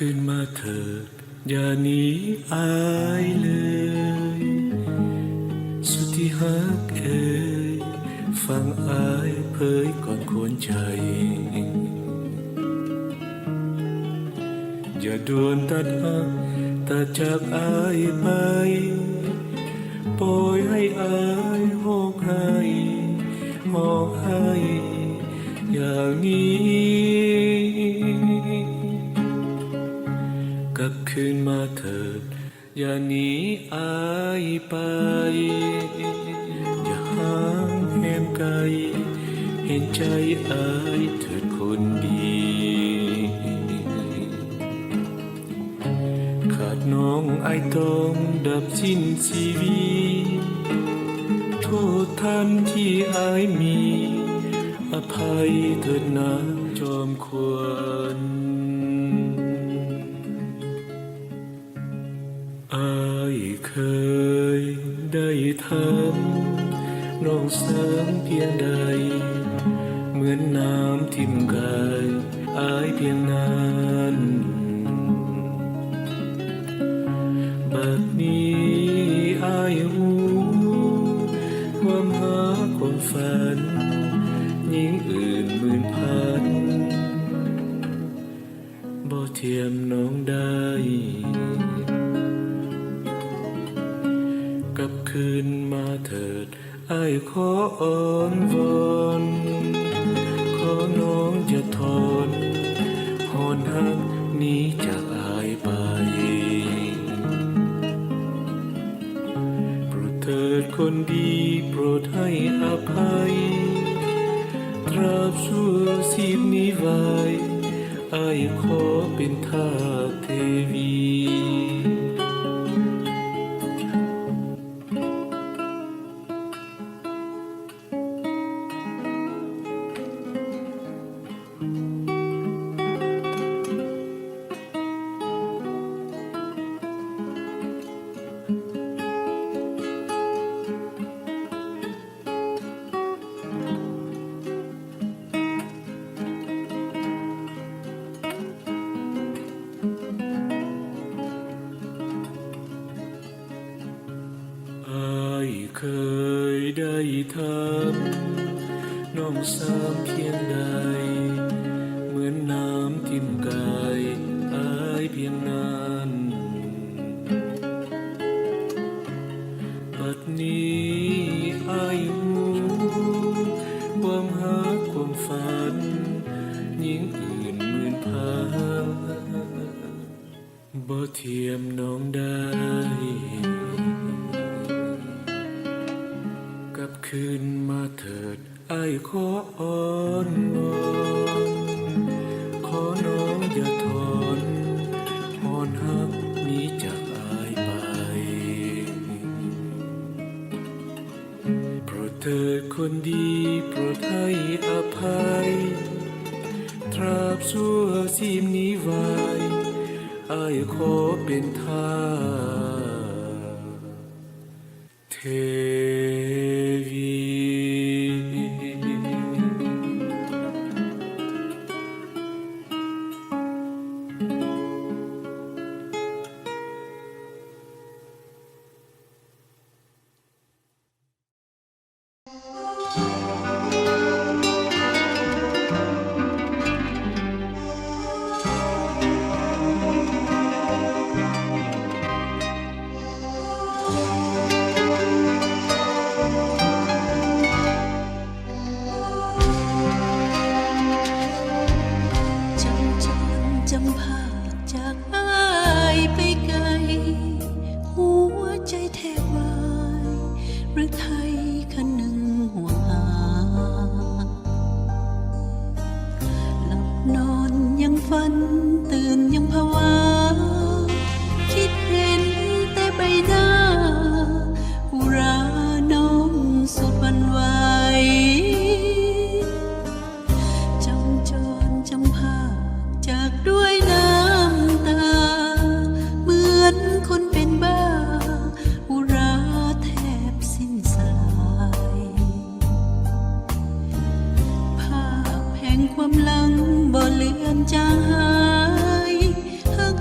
คืนมาเถิดอย่าหนีอายเลยสุดที่ฮักเอ่ยฟังอายเผยก่อนควรใจอย่าด่วนตัดหักตัดจากอายไปปล่อยให้อายห้องให้ห้องให้อย่างนี้กลับคืนมาเถิดอย่าหนีอายไปอย่าห่างแหมไกลเห็นใจอายเถิดคนดีขาดน้องอายต้องดับสิ้นชีวิตโทษท่านที่อายมีอภัยเถิดนะจอมควรอายเคยได้ทำน้องเสริมเพียงใดเหมือนน้ำทิ่มกายอายเพียงนั้นบัดนี้อายหูความหาความฝันยิ่งอื่นหมื่นพันบ่เทียมน้องได้กลับคืนมาเถิดอ้ายขออ้อนวอนขอน้องจะทนหอนหักหนีจากอ้ายไปโปรดเถิดคนดีโปรดให้อภัยตราบชั่วชีพนี้ไว้อ้ายขอเป็นทาสเทวีเคยได้ทำน้องสามเพียงใดเหมือนน้ำทิ่มกายอายเพียงนั้นบัดนี้อายหูความหาความฝันยิ่งอื่นหมื่นพันบ่เทียมน้องได้กลับคืนมาเถิดอ้ายขออ้อนวอนขอน้องอย่าทนหอนหักหนีจากอ้ายไปโปรดเถิดคนดีโปรดให้อภัยตราบชั่วชีพนี้ไว้อ้ายขอเป็นทาสเทวีจำภาพจากอ้ายไปไกลหัวใจแทบวายหรือไทยคันหนึ่งห่วงหาหลับนอนยังฝันตื่นยังภาวะคิดเห็นแต่ใบหน้าอุราน้องสุดวันไหวจำจรจำภาพจากด้วยน้ำตาเหมือนคนเป็นบ้าอุราแทบสิ้นสลายภาพแห่งความหลังบ่เลือนจางหายหัก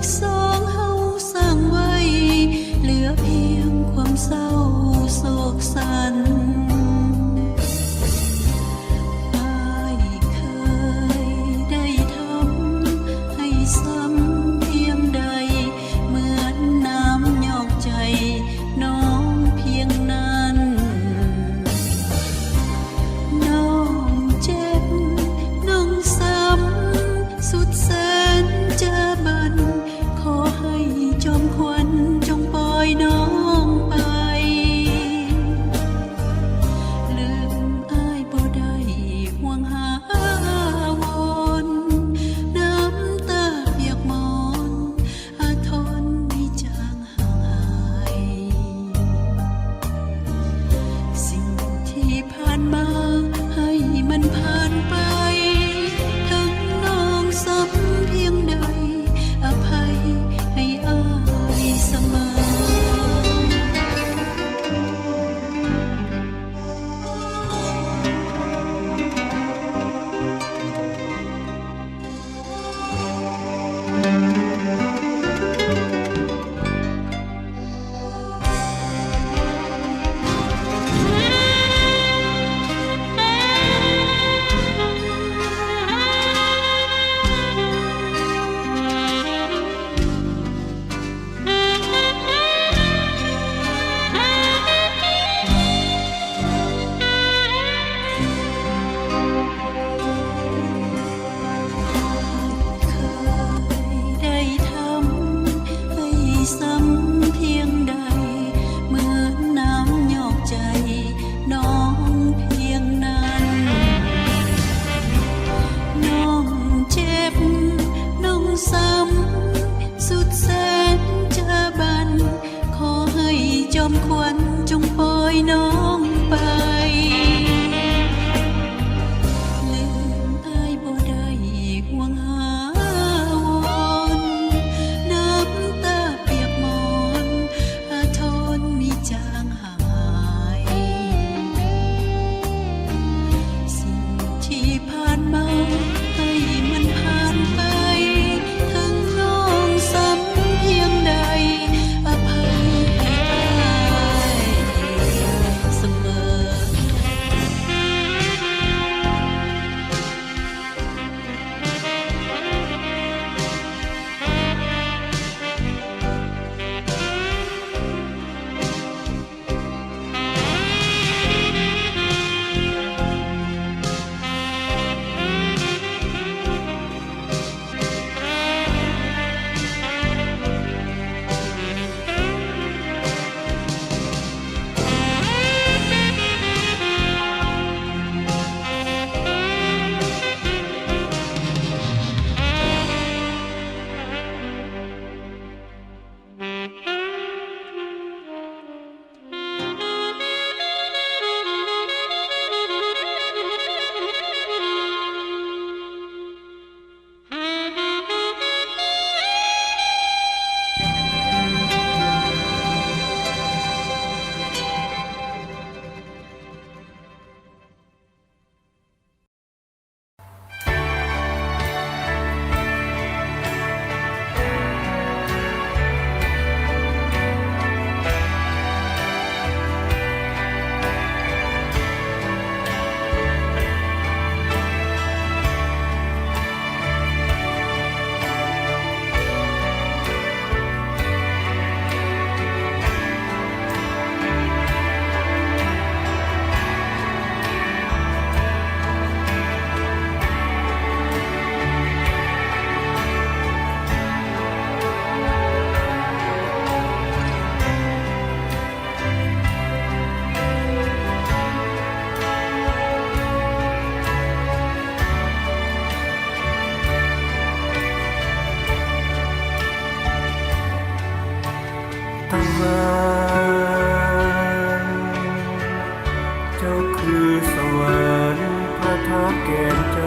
เจ้าคือสวรรค์พระทักแก่นใจ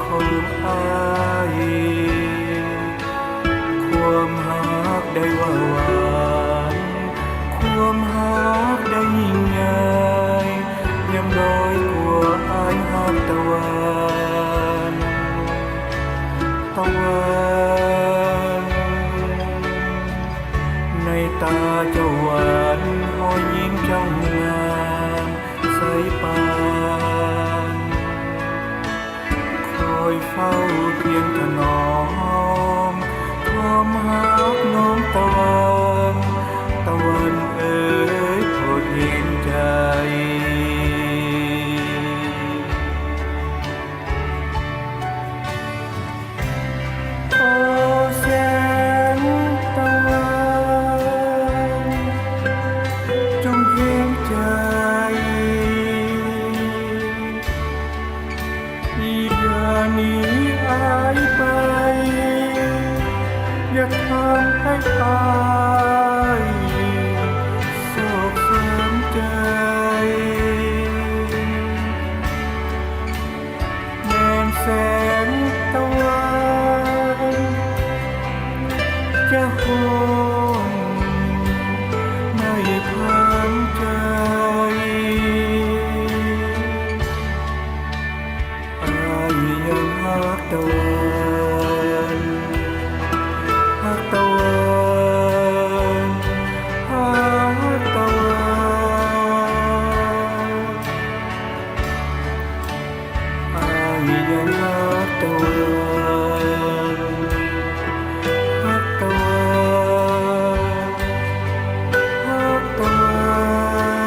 ของอ้ายความหักได้ว่าหวานความหักได้ยิ่งใหญ่ยังน้อยกว่าอ้ายหักตะวันตะวันในตาเจ้าหวานหอยยิ้มเจ้างามใสปานคอยเฝ้าเพียงถนอมความหักน้องตะวันตะวันเอ๋ยโปรดเห็นใจโอ้แสงตะวันจงเห็นใจอย่าหนีหายไปอย่าทำให้ตายโศกเสียใจแนมแสงตะวันจะหวนไม่พันใจอายยังหักตะวันหักตะวันหักตะวันอายยังหักตะวันหักตะวันหักตะวัน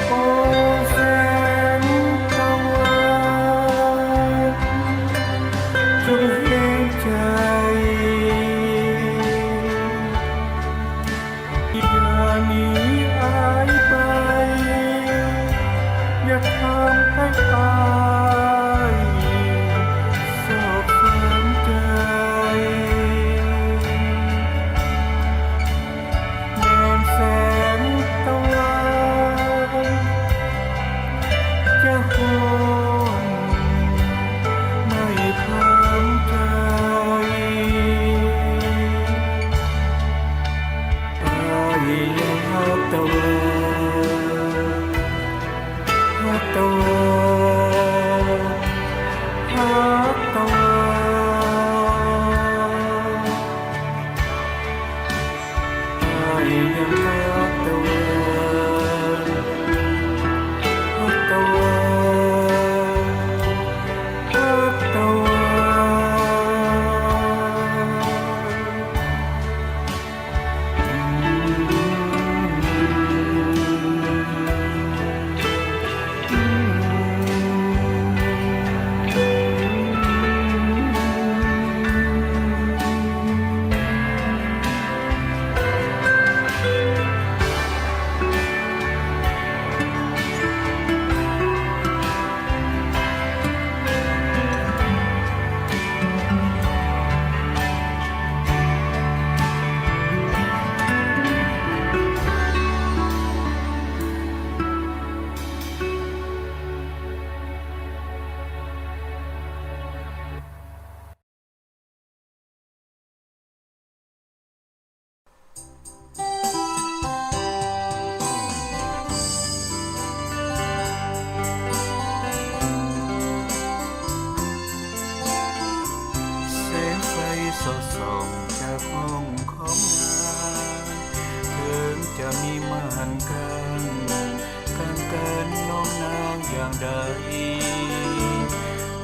โอ้แสงตะวันจงเห็นใจอย่าหนีหายไปอย่าทำให้ตายโศกเสียใจแนมแสงตะวันจะหวนไม่พันใจอายยังหักตะวันหักตะวัน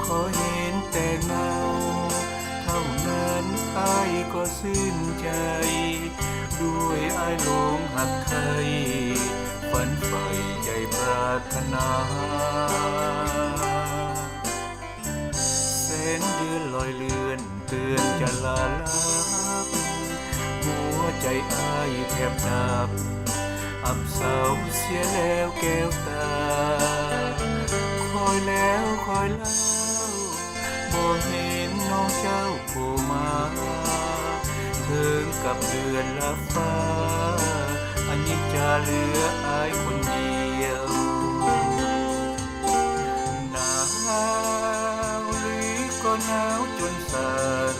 ขอเห็นแต่เงาเท่านั้นอ้ายก็สิ้นใจ ด้วยอ้ายหลงหักใครฝันใฝ่ใจปรารถนา แสงเดือนลอยเลือนเตือนจะลาลับหัวใจอ้ายแทบดับอับเศร้าเสียแล้วแก้วตาคอยแล้วคอยเล่าบ่เห็นน้องเจ้าโผล่มาถึงกับเดือนละฟ้าอันนี้จะเหลืออ้ายคนเดียวหนาวหรือก็หนาวจนสั่น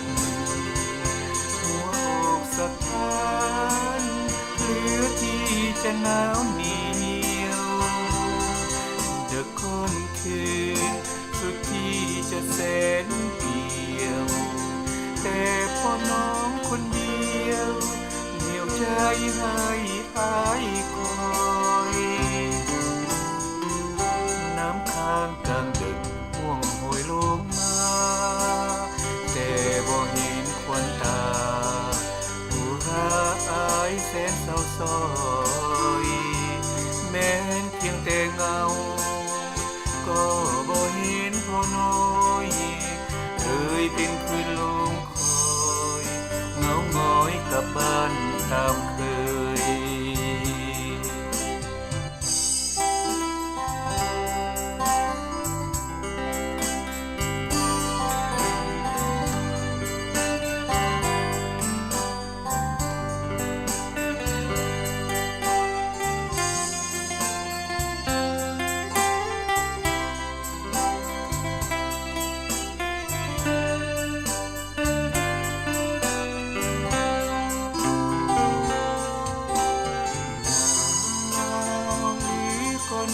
หัวอกสะท้านเหลือที่จะหนาวเหนียวเดือก้อนคืนสุดที่จะแสนเปี่ยวแต่พอน้องคนเดียวเหนี่ยวใจให้อ้ายคอยน้ำค้างกลางดึกห่วงโหยลงมาแต่บ่เห็นควันตาผู้รักอ้ายแสนเศร้าซ้อยแม้นเพียงแต่เงาก็บ่เห็นพอน้อยเลยเป็นคืนลงคอยเงาหงอยกลับบ้านตามเคย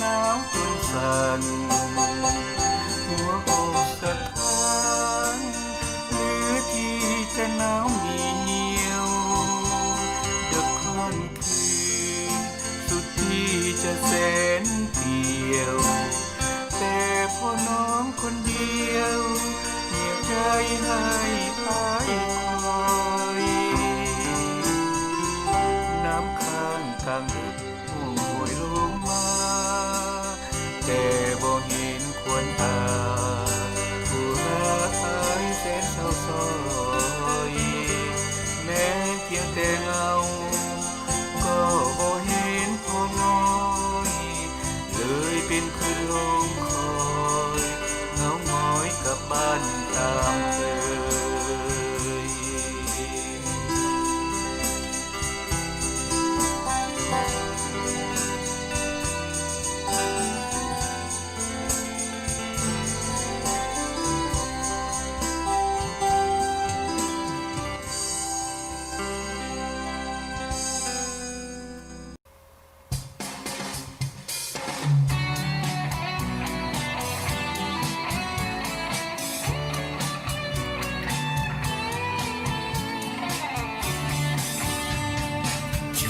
หนาวจนสั่นหัวอกสะท้านหรือที่จะหนาวเหนียวเดือดค่อนคืนสุดที่จะแสนเปี่ยวแต่พอน้องคนเดียวเหนี่ยวใจให้อ้ายคอยน้ำค้างกลางดึกห่วงโหยลงมาแต่บ่เห็นควรตาผู้รักอ้ายแสนเศร้าซ้อยแม้เพียงแต่เงาก็บ่เห็นพอน้อยเลยเป็นคืนลงคอยเงาหงอยกลับบ้านตามเคย จ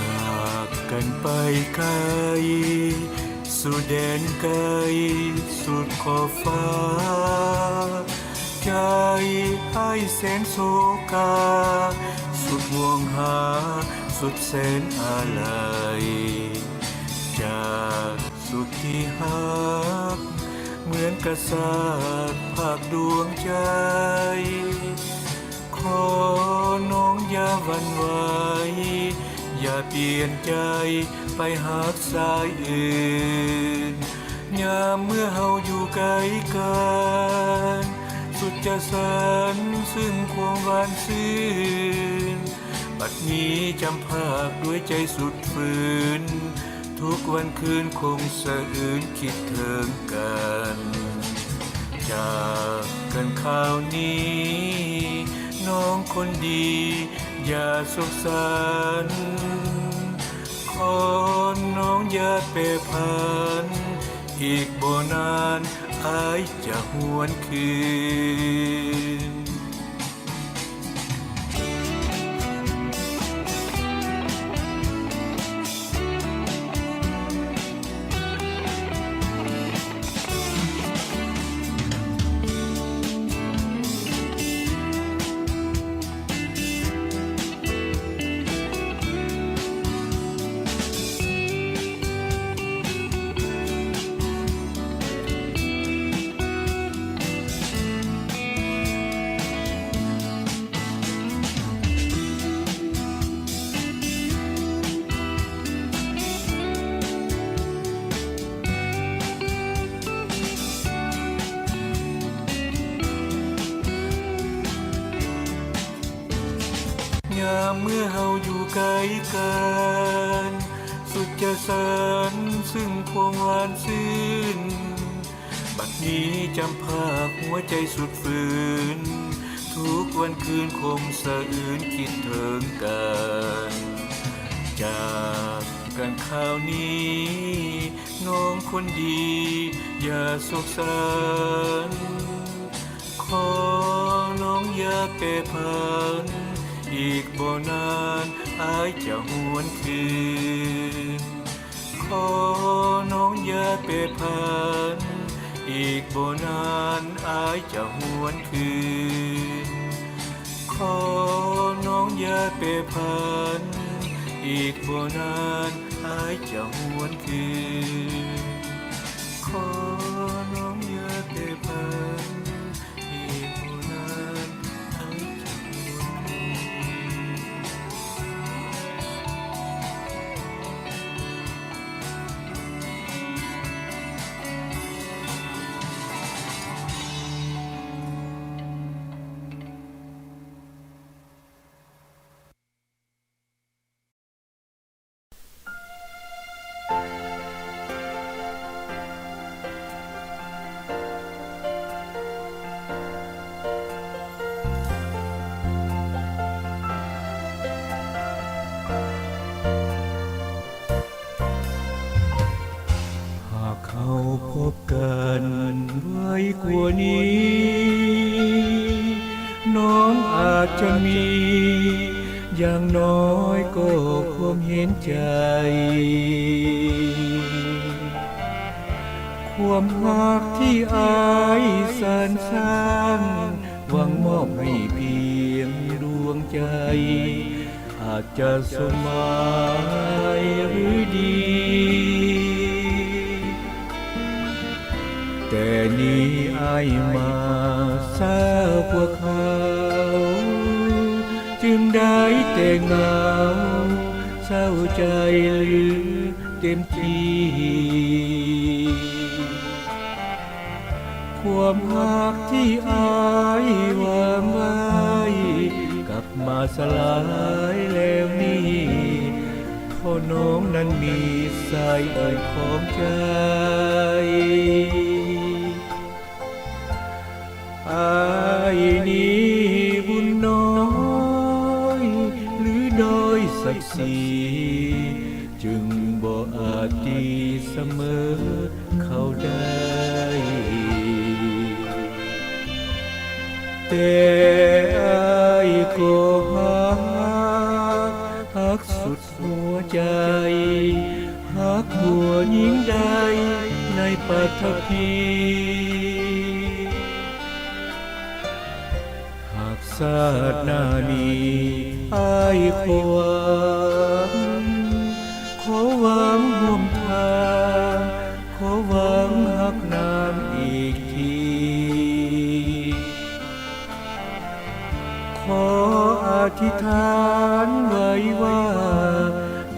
ากกันไปไกลสู่แดนไกลสุดขอบฟ้าใจให้แสนโศกาสุดห่วงหาสุดแสนอาลัยจากสุดที่หักเหมือนกษัตริย์ภาคดวงใจขอน้องอย่าหวั่นไหวอย่าเปลี่ยนใจไปหาสายอื่นยามเมื่อเฮาอยู่ไกลกันสุดจะแสนซึ่งความหวานซื่นบัดนี้จำภาคด้วยใจสุดฝืนทุกวันคืนคงสะอื้นคิดถึงกันจากกันคราวนี้น้องคนดีอย่าสงสารขอน้องอย่าเปรพันอีกบ่นานอายจะหวนคืน จ ามเมื่อเฮาอยู่ไกลกันสุดจะสานซึ่งความหวานซื่นบัดนี้จำภาคหัวใจสุดฝืนทุกวันคืนคงสะอื้นคิดถึงกันจากกันคราวนี้น้องคนดีอย่าโศกสันขอน้องอย่าแปรผันอีกบ่นานอายจะหวนคืนขอน้องอย่าแปรผันอีกบ่นานอายจะหวนคืนขอน้องอย่าแปรผันอีกบ่นานอายจะหวนคืนขอน้องอย่าแปรผันอีกบ่นานอายจะหวนคืน หากเขาพบกันไว้กว่านี้ น้องอาจจะมี อย่างน้อยก็ความเห็นใจ ความรักที่อายสรรสร้างหวังมอบให้เพียงดวงใจ อาจจะสมหมายหรือดี แต่นี้อายมาทราบว่าเขาจึงได้แต่เหงาเศร้าใจหรือเต็มที่ความรักที่อายหวังไว้กลับมาสลายแล้วนี่เพราะน้องนั้นมีสายเอ่ยของใจอายนี้บุญน้อยหรือด้อยศักดิ์ศรีจึงบ่อาจดีเสมอเขาได้แต่อายก็ฮักสุดหัวใจฮักหัวยิ่งใดในปัทภีหากชาติหน้านี้อายขอหวังร่วมทางขอหวังฮักนางอีกทีขออธิษฐานไว้ว่า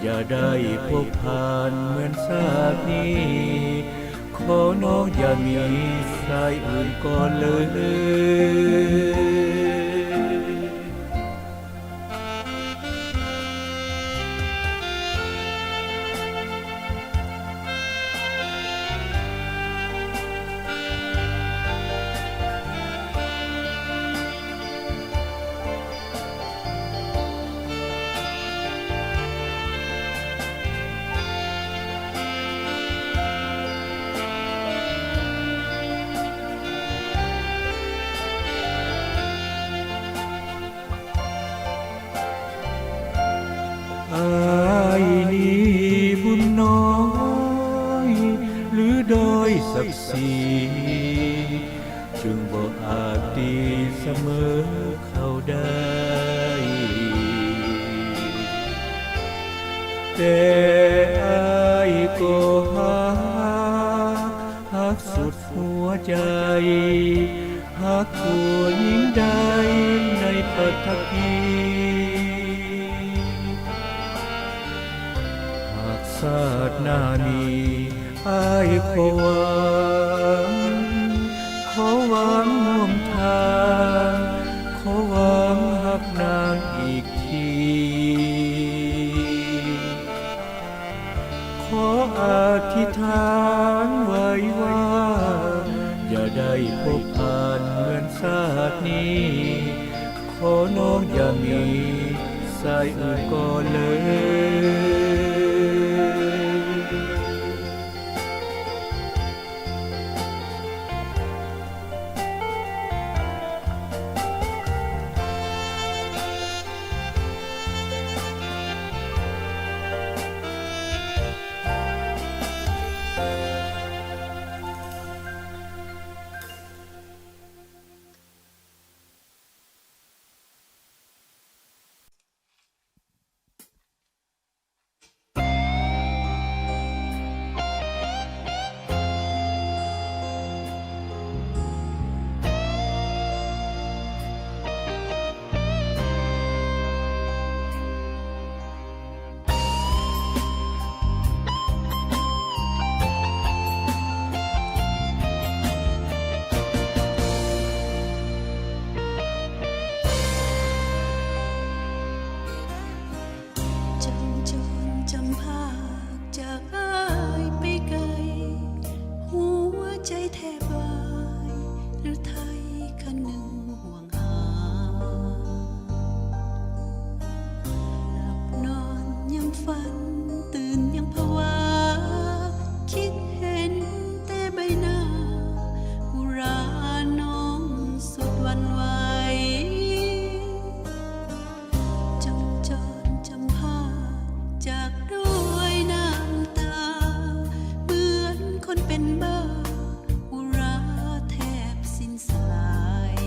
อย่าได้พบผ่านเหมือนชาตินี้ขอน้องอย่ามีสายอื่นก่อนเลยอายนี้บุญน้อยหรือด้อยศักดิ์ศรีจึงบ่อาจดีเสมอเขาได้แต่อายก็ฮักสุดหัวใจฮักหัวยิ่งใดในปัทภีชาติหน้านี้อายขอหวังร่วมทางขอหวังฮักนางอีกที ธิษฐานไว้ว่าอย่าได้พบผ่านเหมือนชาตินี้ขอน้องอย่ามีสายอื่นก่อนเลยจำจนจำภาคจากอ้ายไปไกลหัวใจแทบวายหรือไทยคันหนึ่งห่วงหาหลับนอนยังฝันตื่นยังภาวะคิดเห็นแต่ใบหน้าอุราน้องสุดหวันไหวจำจนจำภาคจากด้วยน้ำตาเหมือนคนเป็นบ้าอุราแทบสิ้นสาย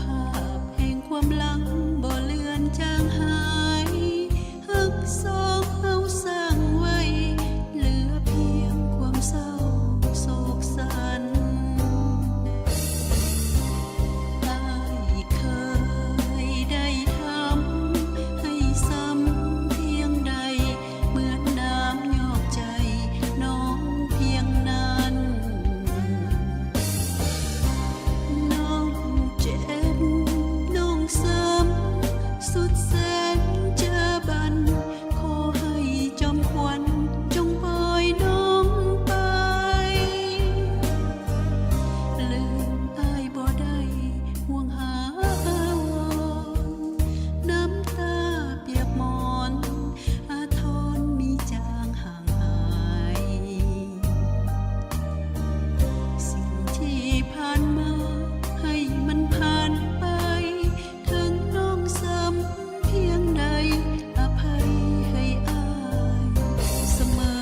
ภาพแห่งความหลังบ่เลือนจางหายหักสองเฮาสร้างไว้เหลือเพียงความเศร้าโศกสันอ้ายเคยได้ทำให้ซ้ำเพียงใดเหมือนน้ำยอกใจน้องเพียงนั้นน้องเจ็บน้องซ้ำสุดแสนจะบันขอให้จอมขวัญจงปล่อยน้องไปลืมอ้ายบ่ได้ห่วงหาวอนน้ำตาเปียกหมอนอาทรมีจางห่างหายสิ่งที่ผ่านมาให้มันผ่านไปถึงน้องซ้ำเพียงใดอภัยให้อ้ายเสมอ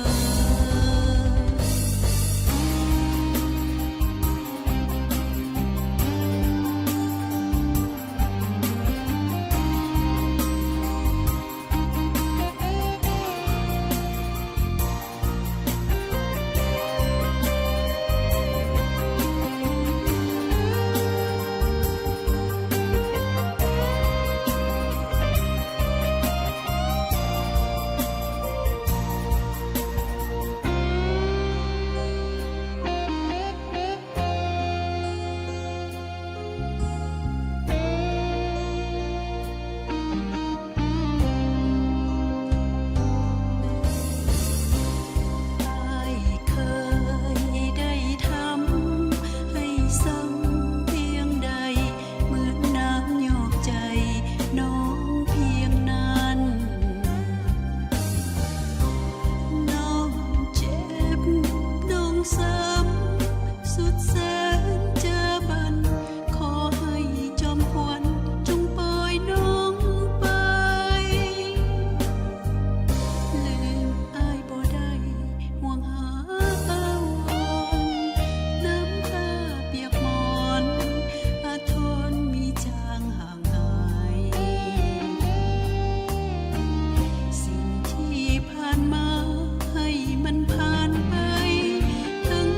ถึง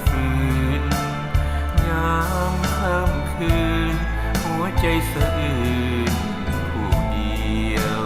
ฝืนยามค่ำคืนหัวใจสะอื้นผู้เดียว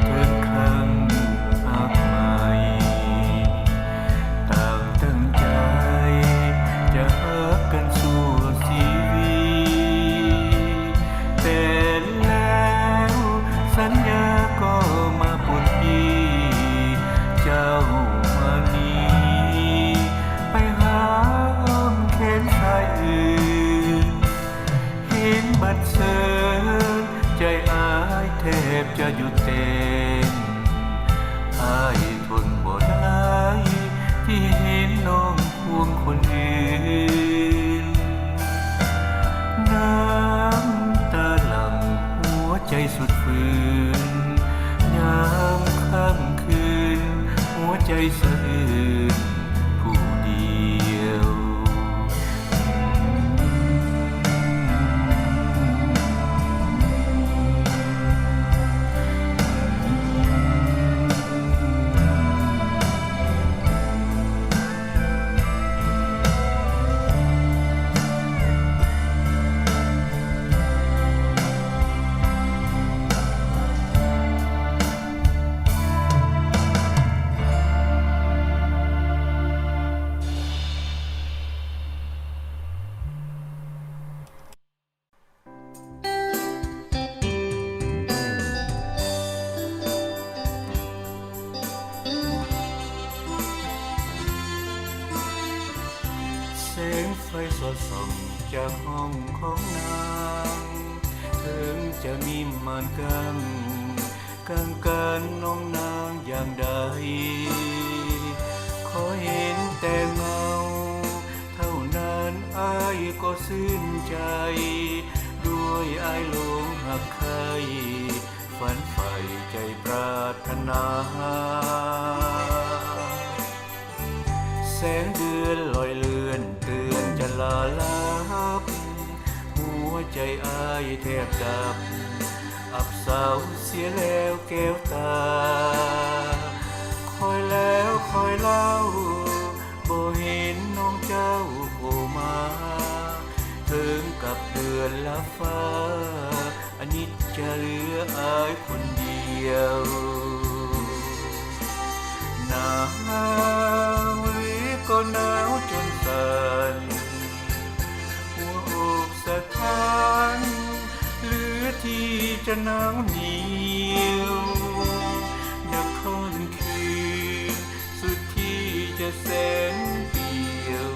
ถึงคำหักใหม่ต่างตั้งใจจะหักกันสู่ชีวิตแต่แล้วสัญญาก็มาปนปีเจ้ามานี้ไปหาอ้อมแขนชายอื่น เห็นบัดเซินใจอายแทบจะหยุดเต้นอายทนบ่ได้ที่เห็นน้องควงคนอื่นน้ำตาหลั่งหัวใจสุดฝืนยามค่ำคืนหัวใจสะอื้นผู้เดียว แสงไฟสดส่องจากห้องของนางถึงจะมีมานกังกันน้องนางอย่างใดขอเห็นแต่เงาเท่านั้นอายก็สิ้นใจด้วยอายหลงหักใครฝันใฝ่ใจปรารถนา แสงเดือนลอยเลือนเตือนจะลาลับหัวใจอายแทบดับอับเศร้าเสียแล้วแก้วตาคอยแล้วคอยเล่าบ่เห็นน้องเจ้าโผล่มาถึงกับเดือนละฟ้าอันนี้จะเหลืออายคนเดียวหนาวหรือก็หนาวจนสั่นหัวอกสะท้านหรือที่จะหนาวเหนียวนักค่อนคืนสุดที่จะแสนเปลี่ยว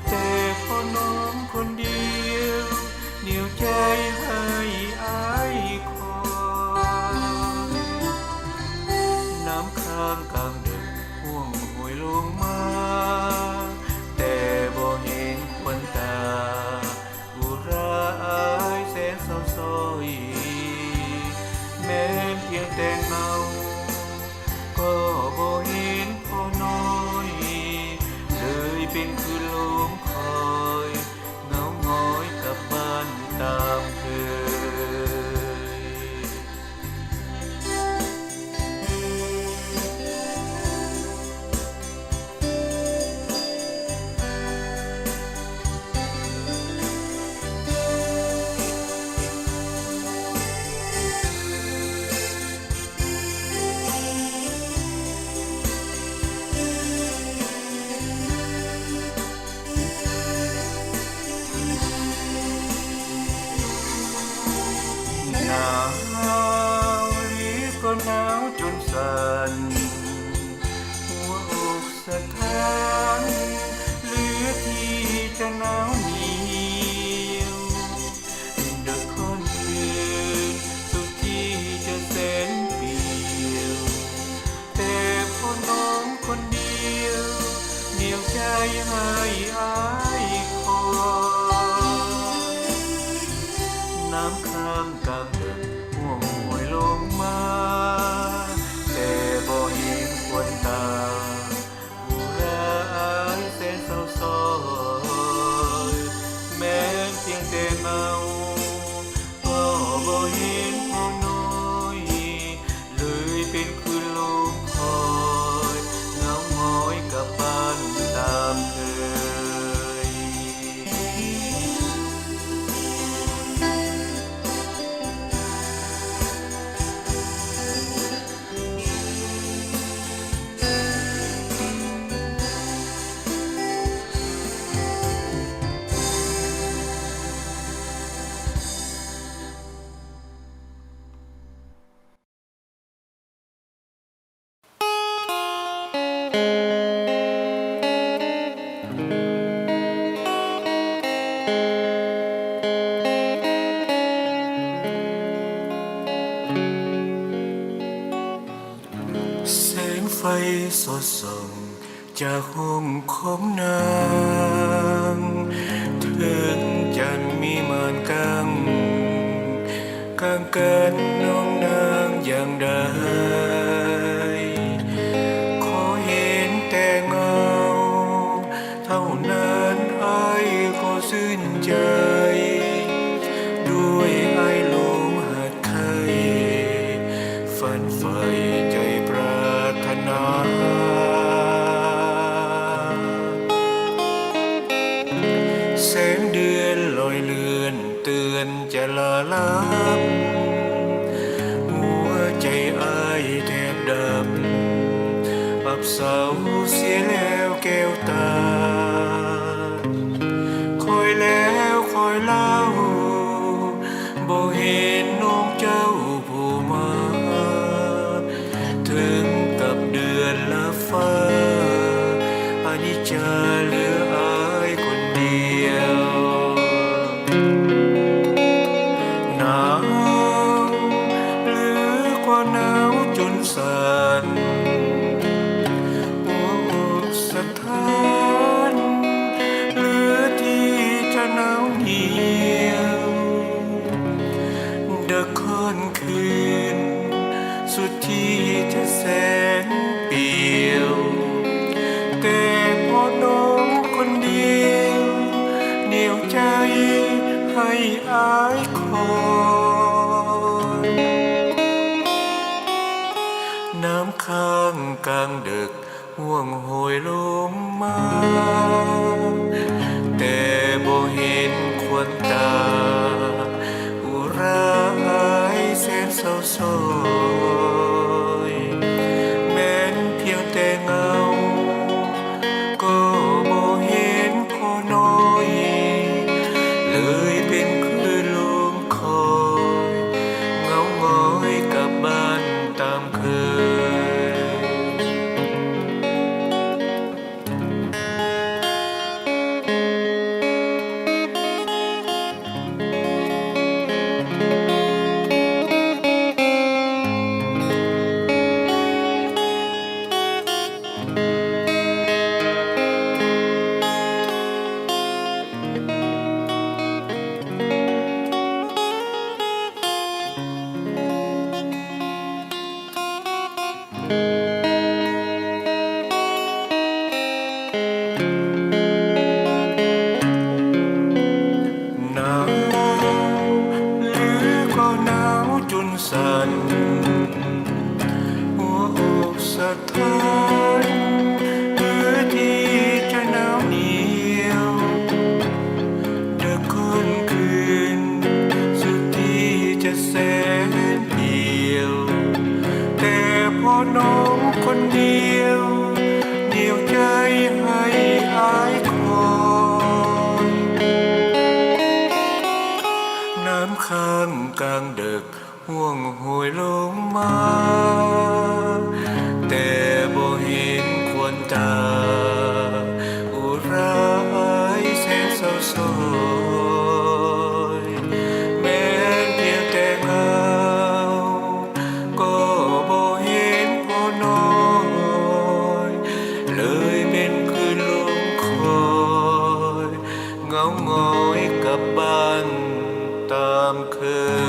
แต่พอน้องคนเดียวเหนี่ยวใจให้อายคอยน้ำค้างกลางดึกห่วงหวยลงมาแต่บ่เห็นควันตาอุราอายแสนเศร้าซ้อยแม้เพียงแต่เงาก็บ่เห็นพอน้อยเลยเป็นคือลมคอยเหงาง้อยกลับบ้านตามเคย หนาวหรือก็หนาวจนสั่นหัวอกสะท้านเหลือที่จะหนาวเหนียวดังค่อนคืนสุดที่จะแสนเปลี่ยวแต่พอน้องคนเดียวเหนี่ยวใจ สดส่องจากห้องของนางถึงจะมีมานกังกางกันน้องนางอย่างใดขอเห็นแต่เงาเท่านั้นไอ้ก็สิ้นใจด้วยไอ้ลมหัดไข่ฝันใฝ่ใจปรารถนาแสงเดือนลอยเลือนเตือนจะลาลับหัวใจอ้ายแทบดำอับเศร้าเสียแล้วแก้วตาคอยแล้วคอยเล่าบ่เห็นน้องเจ้าผู้มาถึงกับเดือนละฟ้าอานิจจาเหลืออายคนเดียวหนาวหรือกว่าหนาวจนสั่นหัวอกสะท้านเหลือที่จะหนาวเหนียวเดะค่อนคืนสุดที่จะแสนเปลี่ยวแต่พอน้องคนเดียวเหนี่ยวใจให้อายคอยน้ำค้างกลางดึกห่วงโหยลงมาแต่บ่เห็นควรตาอุราให้แสนเศร้าโศยแม้นเพียงแต่เงาก็บ่เห็นพอน้อยเลยเป็นคลื่นลมคอยเงาง้อยกลับบ้านตามเคยหนาวหรือก็หนาวจนสั่นหัวอกสะท้านเหลือที่จะหนาวเหนียวเดะค่อนคืนสุดที่จะแสนเดียวแต่พอน้องคนเดียวเหนี่ยวใจให้อายคอยน้ำค้างกลางดึกห่วงโหยลงมาแต่บ่เห็นควรตาอุราให้แสนเศร้าโศยแม้เพียงแต่เงาก็บ่เห็นพอน้อยเลยเป็นคลื่นลมคอยเงาง้อยกลับบ้านตามเคย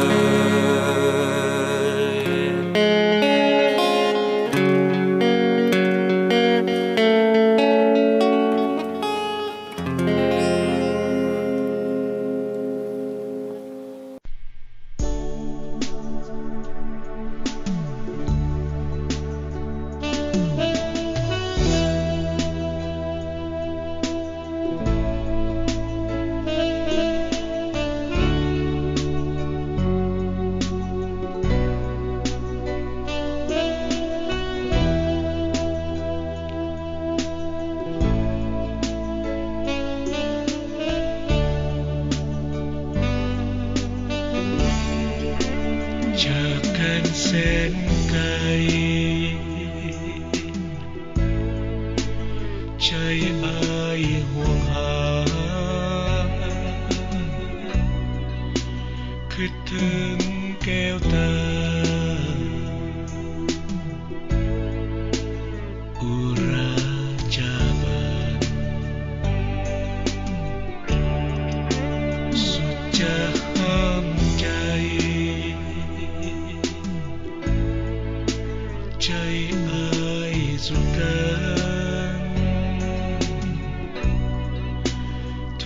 ใจอ้ายห่วงหาคิดถึงแก้วตา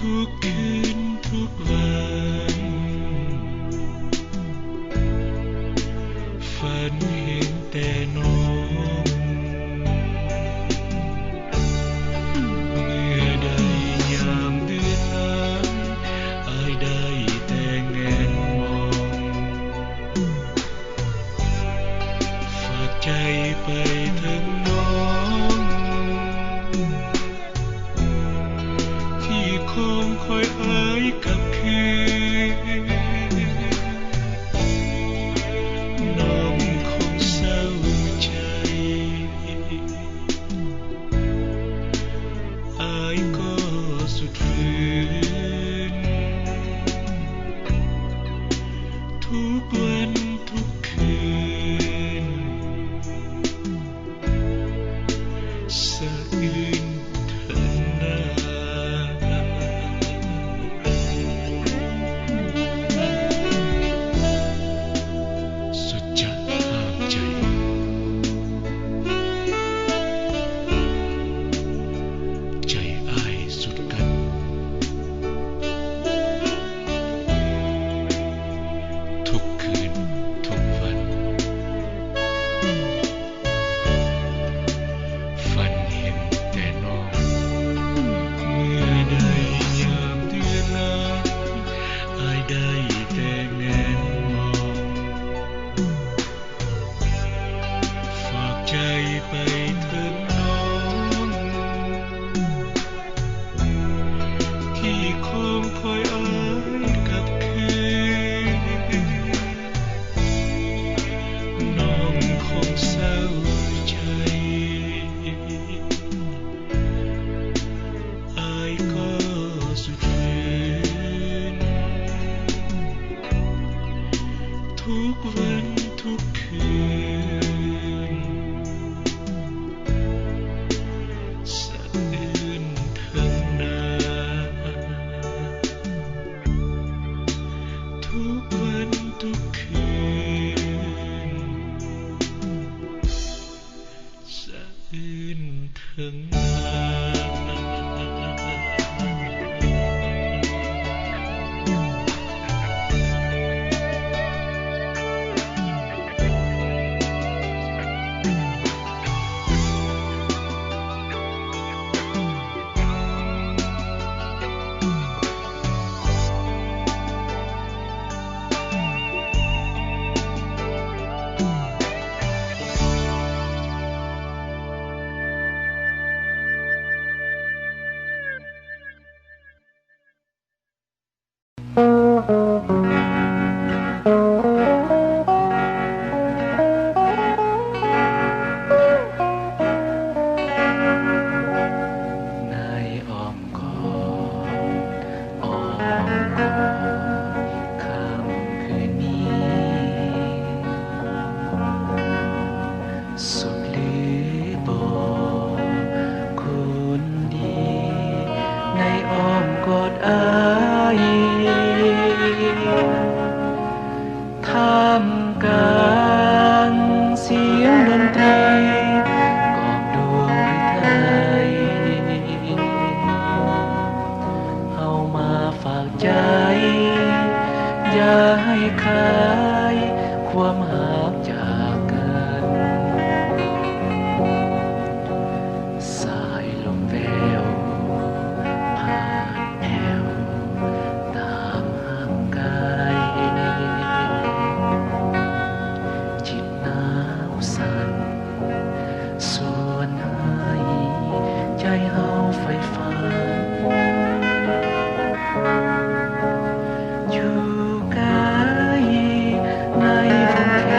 ทุกคืนทุกวันฝันเห็นแต่น้องเมื่อใดยามเดือนล้างอายได้แต่แงนมองฝากใจไปถึงน้องที่คงคอยอายกับคืนน้องคงเศร้าใจอายก็สุดฝืนทุกวันทุกคืนสะอื้นเถินหน้าสุดจะห้ามใจใจอายสุดกันทุกคืนทุกวันฝันเห็นแต่น้องเมื่อใดยามเดือนล้างอายได้แต่แงนมองฝากใจไปถึงน้องที่คงคอยอายกับคืนน้องคงเศร้าใจอายก็สุดฝืนทุกวันทุกคืนสะอื้นทั้งหน้าทุกวันทุกคืนสะอื้นทั้งหน้ในอ้อมกอดอ้อมกอดค่ำคืนนี้สุดหรือบ่คนดีในอ้อมกอดอายท่ามกลางเสียงดนตรีกองดวงฤทัยเอามาฝากใจอย่าให้คายความหาจากกันสายลมแววผ่านแอวตามห่างกายจิตหนาวสั่นส่วนให้ใจเฮาไฟฝันอยู่ไกลในดงแค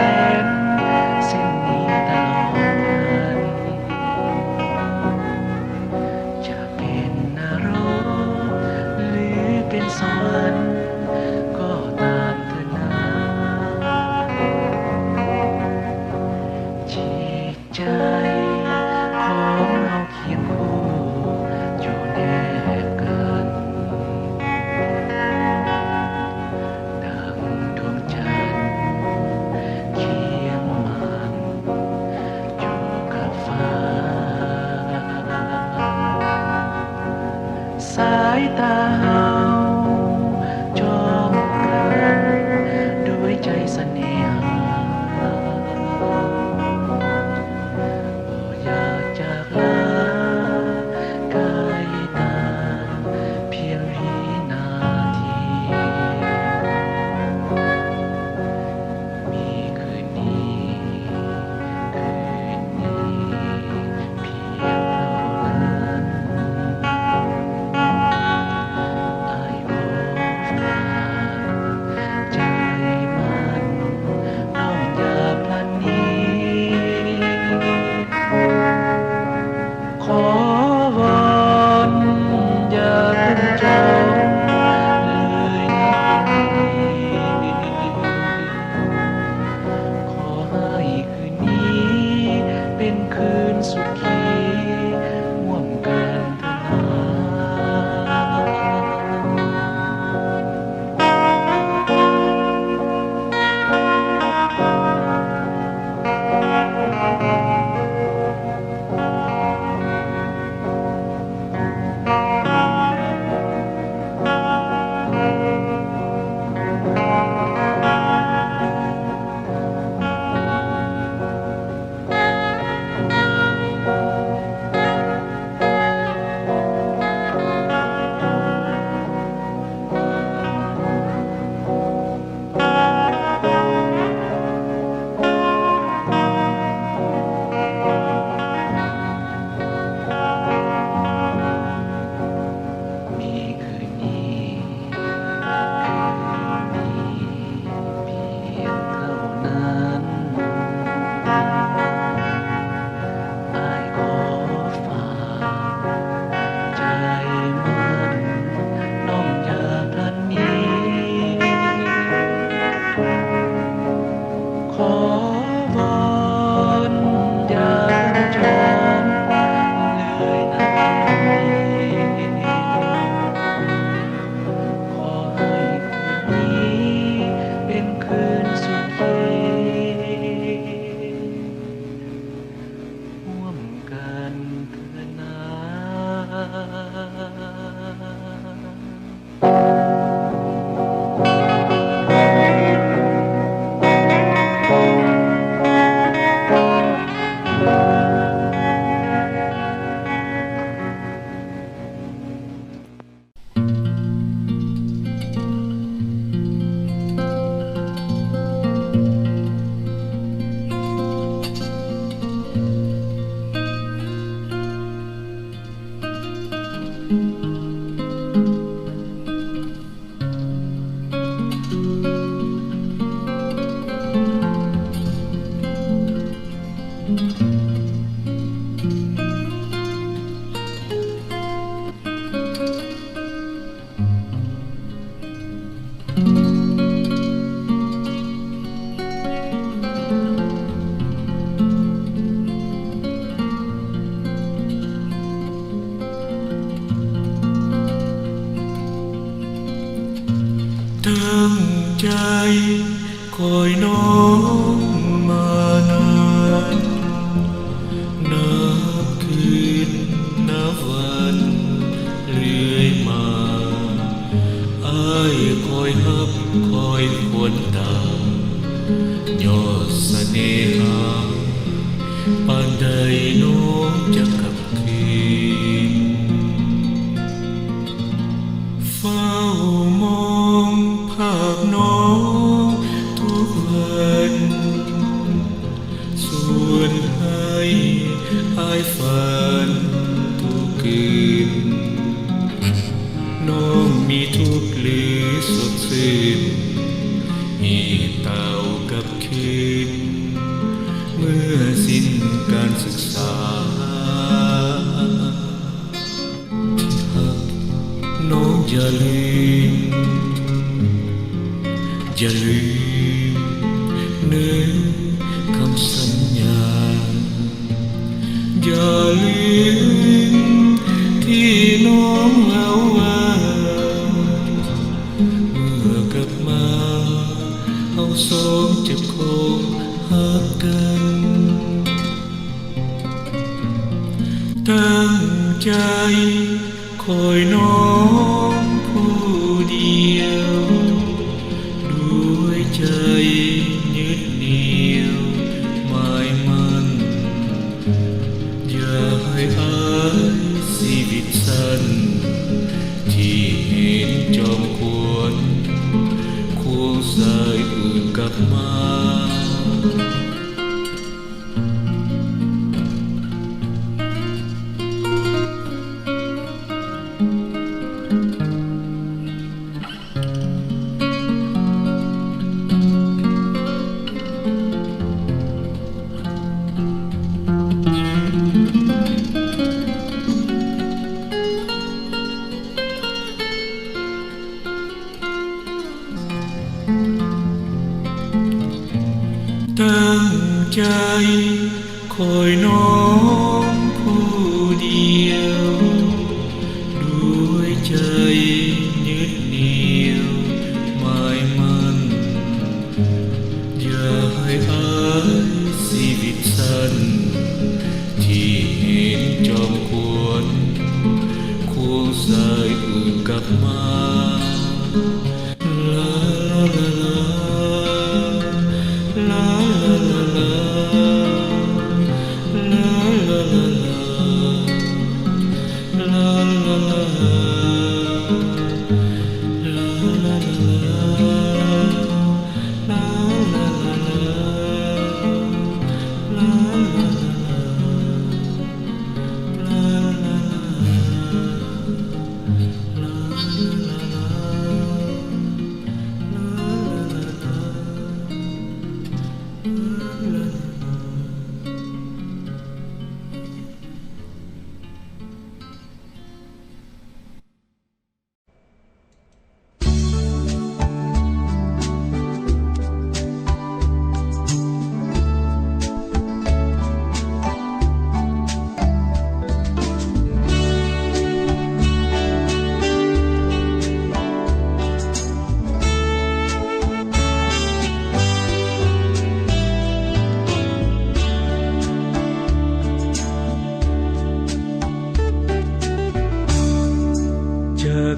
ตาเฮาจ้องกันด้วยใจเสน่หาบ่อยากจากลากายตาเพียงวินาทีมีคืนนี้คืนนี้เพียงเท่านั้น อายขอฝากใจมันน้องอย่าพลันหนี้ขอวอนอย่าเพิ่งจองเลยนะพี่ขอให้คืนนี้เป็นคืนสุขีร่วมกันเถิดนา มีคืนนี้คืนนี้เพียงเท่านั้นอายขอฝากใจมันน้องอย่าพลันหนี้ขอวอนอย่าจองเลยนะพี่ ขอให้คืนนี้เป็นคืนสุขีร่วมกันเถิดนา ตั้งใจคอยน้องมานานนับคืนนับวันเรื่อยมาอ้ายคอยฮับคอยควนตายอดเสน่หาปานใดน้องจะกลับคืนเฝ้ามองภาพน้องทุกวันส่วนให้อายฝันทุกคืนน้องมีทุกข์หรือสดชื่นมีเต่ากับคืนเมื่อสิ้นการศึกษาน้องอย่าลืมอย่าลืมเนื้อคำสัญญาอย่าลืมที่น้องเล่าว่าเมื่อกลับมาเอาสองเจ็บคงหักกันตั้งใจคอยน้อง จอมควรควงสายอื่นกลับมา ตั้งใจคอยน้องผู้เดียวด้วยใจยึดเหนี่ยวหมายมั่นอย่าให้อายชีวิตสั้นที่เห็นจอมควรควงสายอื่นกลับมาลาลาลา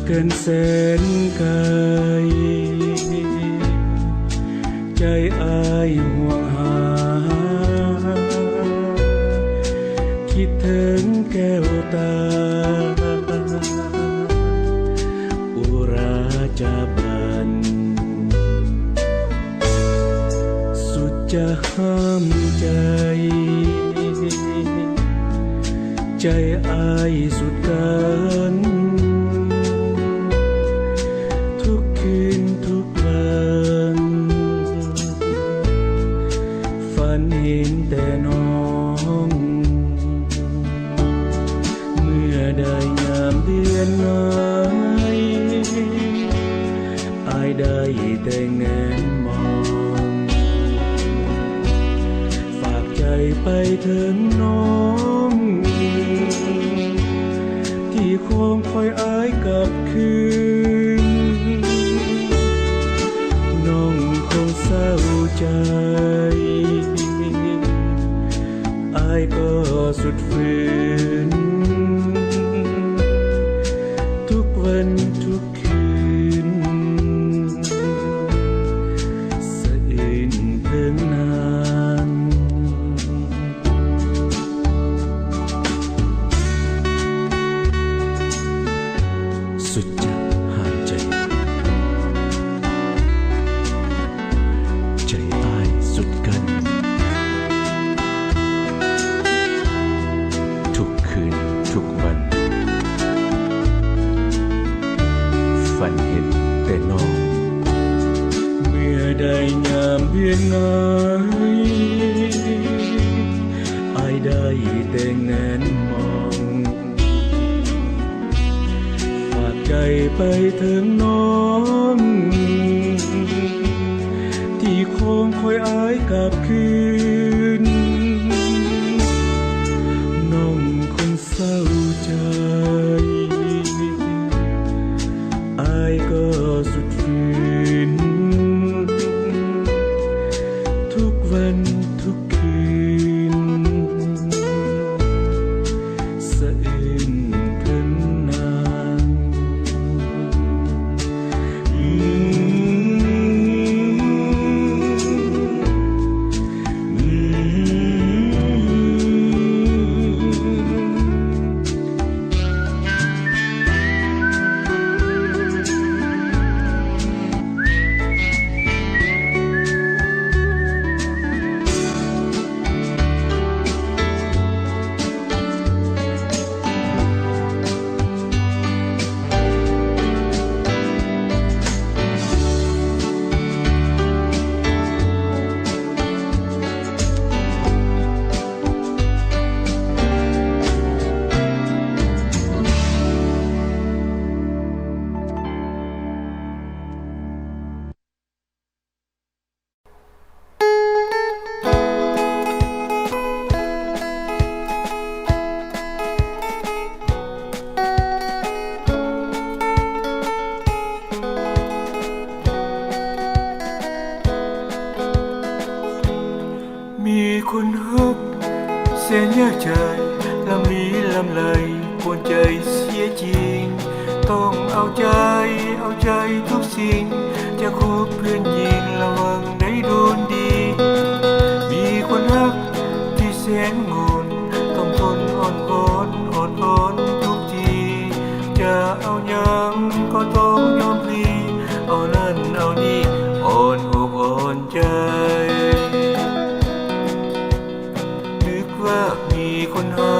เกินแสนไกลใจอ้ายห่วงหาคิดถึงแก้วตาอุราจาบันสุดจะห้ามใจใจอ้ายสุดกันเห็นแต่น้องเมื่อได้ยามเดือนน้อยอายได้แต่เงินมองฝากใจไปถึงน้องที่คงคอยอายกลับคืนน้องคงเศร้าใจอายก็สุดฝืนทุกวันทุกคืนสะอื้นเพิ่งนานสุดจะห่างใจใจอ้ายสุดกันทุกวันฝันเห็นแต่น้องเมื่อได้ยามเดือนง่ายอายได้แต่เงินมองฝากใจไปถึงน้องที่คงคอยอายกลับคืนน้องเศร้าใจอายก็สุดฝืนทุกวันทุกคืนสะอื้นเพิ่งนาน นยากใจลำลีลำไหลปวดใจเสียจริงต้องเอาใจทุกสิ่งจะคบเพื่อนหญิงระวังได้โดนดี มีคนรักที่แสนงนต้องทนอ่อนทุกทีจะเอายังก็ต้องยอมพลีเอานั่นเอานี่อ่อนอกอ่อนใจนึกว่ามีคนหา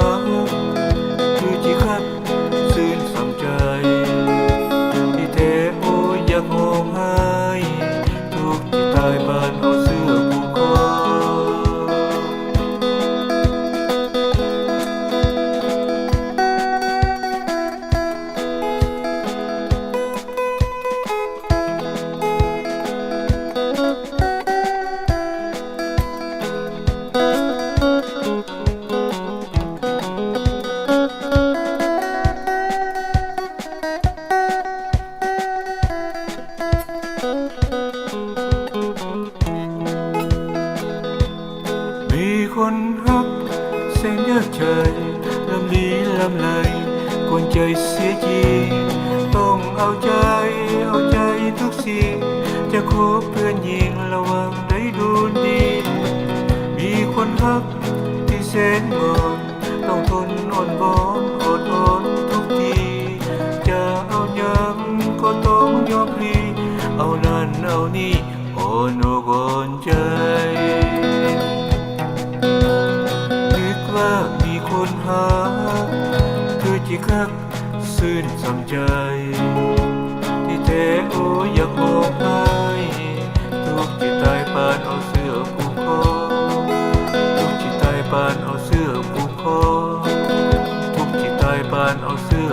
คือที่คัดซื่นสำใจที่แท้โอ้ยอยากมองให้ทุกที่ตายบ้านเอาเสื้อผูกคอมีคนรักแสนยากใจลำลีลำไหลกวนใจเสียจริงต้องเอาใจทุกสิ่งจะคบเพื่อนหญิงระวังได้ดูดี มีคนรักที่แสนงอนต้องทนอ่อนทุกทีจะเอายังก็ต้องยอมพลีเอานั่นเอานี่อ่อนอกอ่อนใจนึกว่ามีคนหาคือที่คักซื่นสำใจที่แท้โอ้ยอยากมองให้ทุกที่ตายปานเอาเสื้อผูกคอทุกที่ตายปานเอาเสื้อผูกคอทุกที่ตายปานเอาเสื้อ